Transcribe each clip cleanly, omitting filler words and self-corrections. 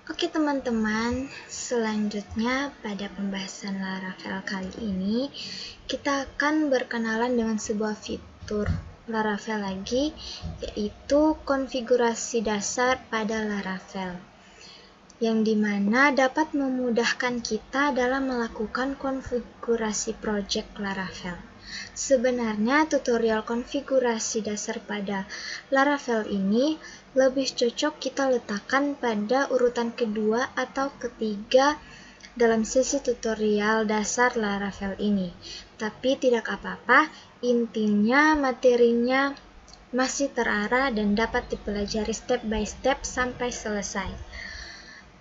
Oke teman-teman, selanjutnya pada pembahasan Laravel kali ini kita akan berkenalan dengan sebuah fitur Laravel lagi, yaitu konfigurasi dasar pada Laravel, yang dimana dapat memudahkan kita dalam melakukan konfigurasi project Laravel. Sebenarnya tutorial konfigurasi dasar pada Laravel ini lebih cocok kita letakkan pada urutan kedua atau ketiga dalam sesi tutorial dasar Laravel ini. Tapi tidak apa-apa, intinya materinya masih terarah dan dapat dipelajari step by step sampai selesai.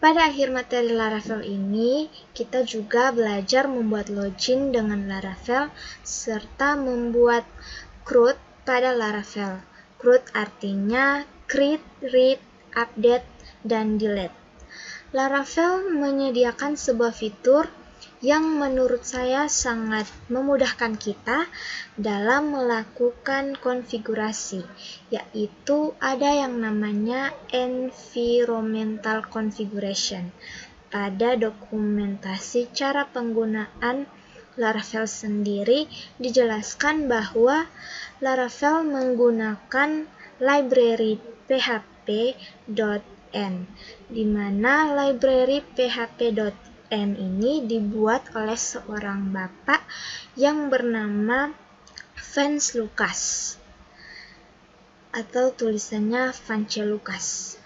Pada akhir materi Laravel ini, kita juga belajar membuat login dengan Laravel serta membuat CRUD pada Laravel. CRUD artinya create, read, update, dan delete. Laravel menyediakan sebuah fitur yang menurut saya sangat memudahkan kita dalam melakukan konfigurasi, yaitu ada yang namanya environmental configuration. Pada dokumentasi cara penggunaan Laravel sendiri dijelaskan bahwa Laravel menggunakan library php.n, di mana library php.n ini dibuat oleh seorang bapak yang bernama Vance Lucas, atau tulisannya Vance Lucas.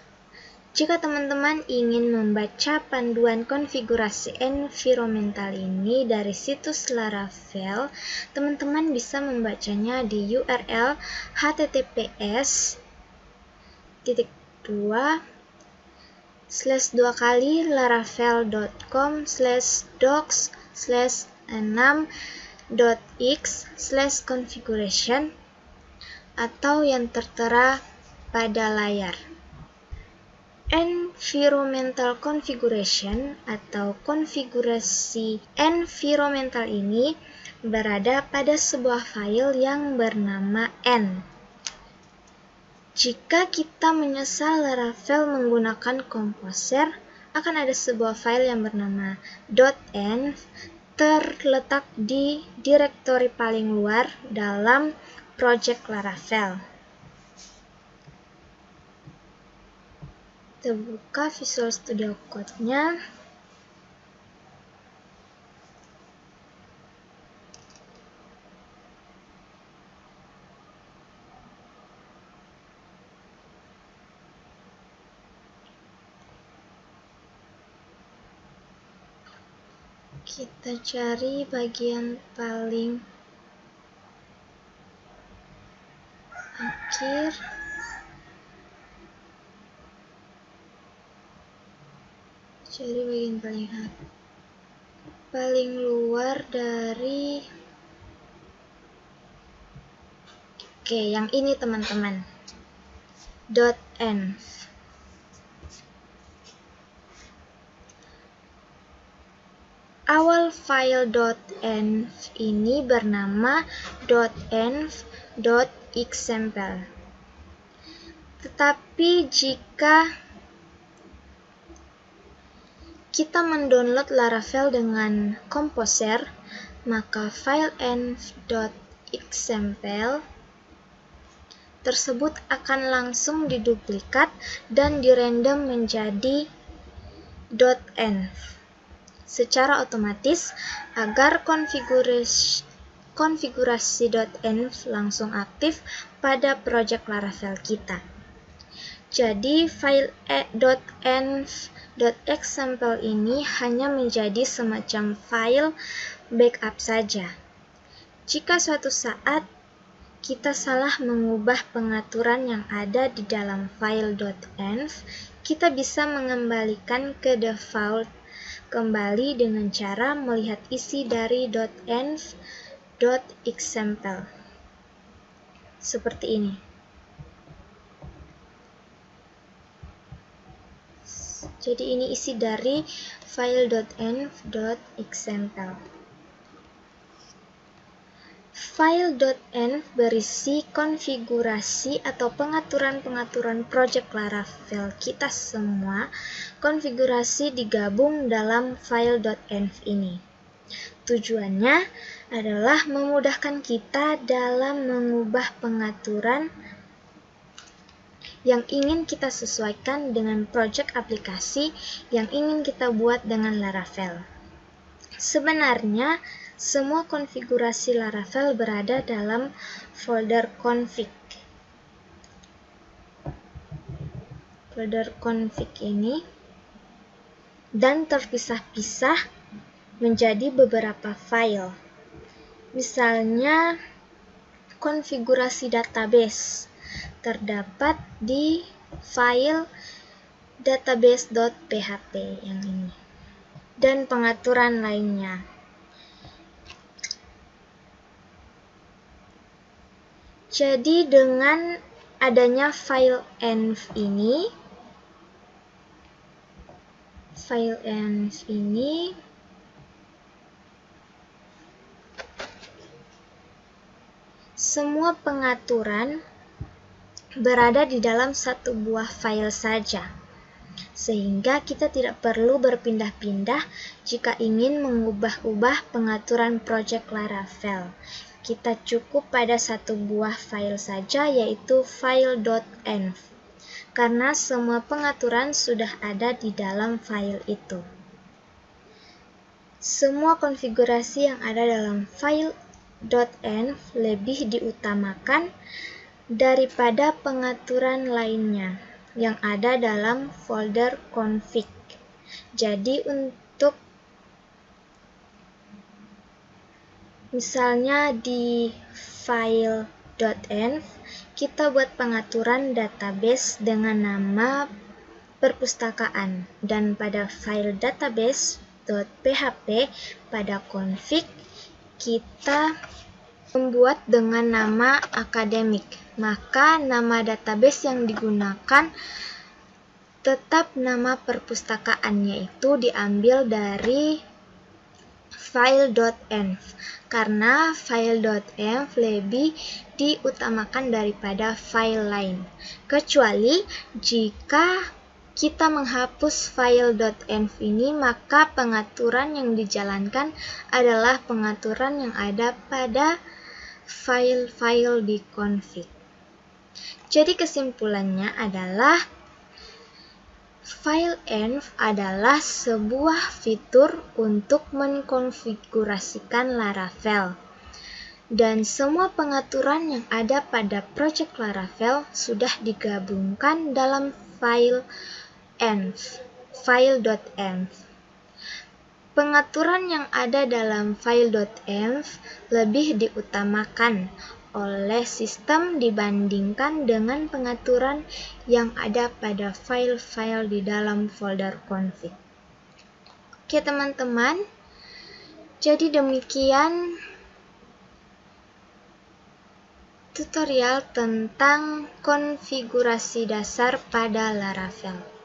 Jika teman-teman ingin membaca panduan konfigurasi environmental ini dari situs Laravel, teman-teman bisa membacanya di URL https://docs/enam.x/configuration atau yang tertera pada layar. Environmental configuration atau konfigurasi environmental ini berada pada sebuah file yang bernama n. Jika kita menyesal Laravel menggunakan Composer, akan ada sebuah file yang bernama .env terletak di direktori paling luar dalam project Laravel. Kita buka Visual Studio Code-nya. Kita cari bagian paling akhir. Cari bagian paling luar dari yang ini teman-teman. .env. Awal file .env ini bernama .env.xample. Tetapi jika kita mendownload Laravel dengan Composer, maka file env.xample tersebut akan langsung diduplikat dan dirandom menjadi .env secara otomatis agar konfigurasi .env langsung aktif pada project Laravel kita. Jadi file .env.xample ini hanya menjadi semacam file backup saja. Jika suatu saat kita salah mengubah pengaturan yang ada di dalam file .env, kita bisa mengembalikan ke default kembali dengan cara melihat isi dari .env.xample. Seperti ini. Jadi ini isi dari file .env.xample. File.env berisi konfigurasi atau pengaturan-pengaturan project Laravel kita semua. Konfigurasi digabung dalam file.env ini. Tujuannya adalah memudahkan kita dalam mengubah pengaturan yang ingin kita sesuaikan dengan project aplikasi yang ingin kita buat dengan Laravel. Sebenarnya, semua konfigurasi Laravel berada dalam folder config. Folder config ini dan terpisah-pisah menjadi beberapa file. Misalnya, konfigurasi database terdapat di file database.php yang ini, dan pengaturan lainnya. Jadi dengan adanya file.env ini, semua pengaturan berada di dalam satu buah file saja, sehingga kita tidak perlu berpindah-pindah jika ingin mengubah-ubah pengaturan project Laravel. Kita cukup pada satu buah file saja, yaitu file.env, karena semua pengaturan sudah ada di dalam file itu. Semua konfigurasi yang ada dalam file.env lebih diutamakan daripada pengaturan lainnya yang ada dalam folder config. Jadi untuk misalnya di file.env kita buat pengaturan database dengan nama perpustakaan, dan pada file database.php pada config kita membuat dengan nama akademik, maka nama database yang digunakan tetap nama perpustakaan, yaitu diambil dari file.env, karena file.env lebih diutamakan daripada file lain, kecuali jika kita menghapus file.env ini, maka pengaturan yang dijalankan adalah pengaturan yang ada pada file-file di config. Jadi kesimpulannya adalah file.env adalah sebuah fitur untuk mengkonfigurasikan Laravel, dan semua pengaturan yang ada pada project Laravel sudah digabungkan dalam file.env. Pengaturan yang ada dalam file.env lebih diutamakan oleh sistem dibandingkan dengan pengaturan yang ada pada file-file di dalam folder config. Oke teman-teman, jadi demikian tutorial tentang konfigurasi dasar pada Laravel.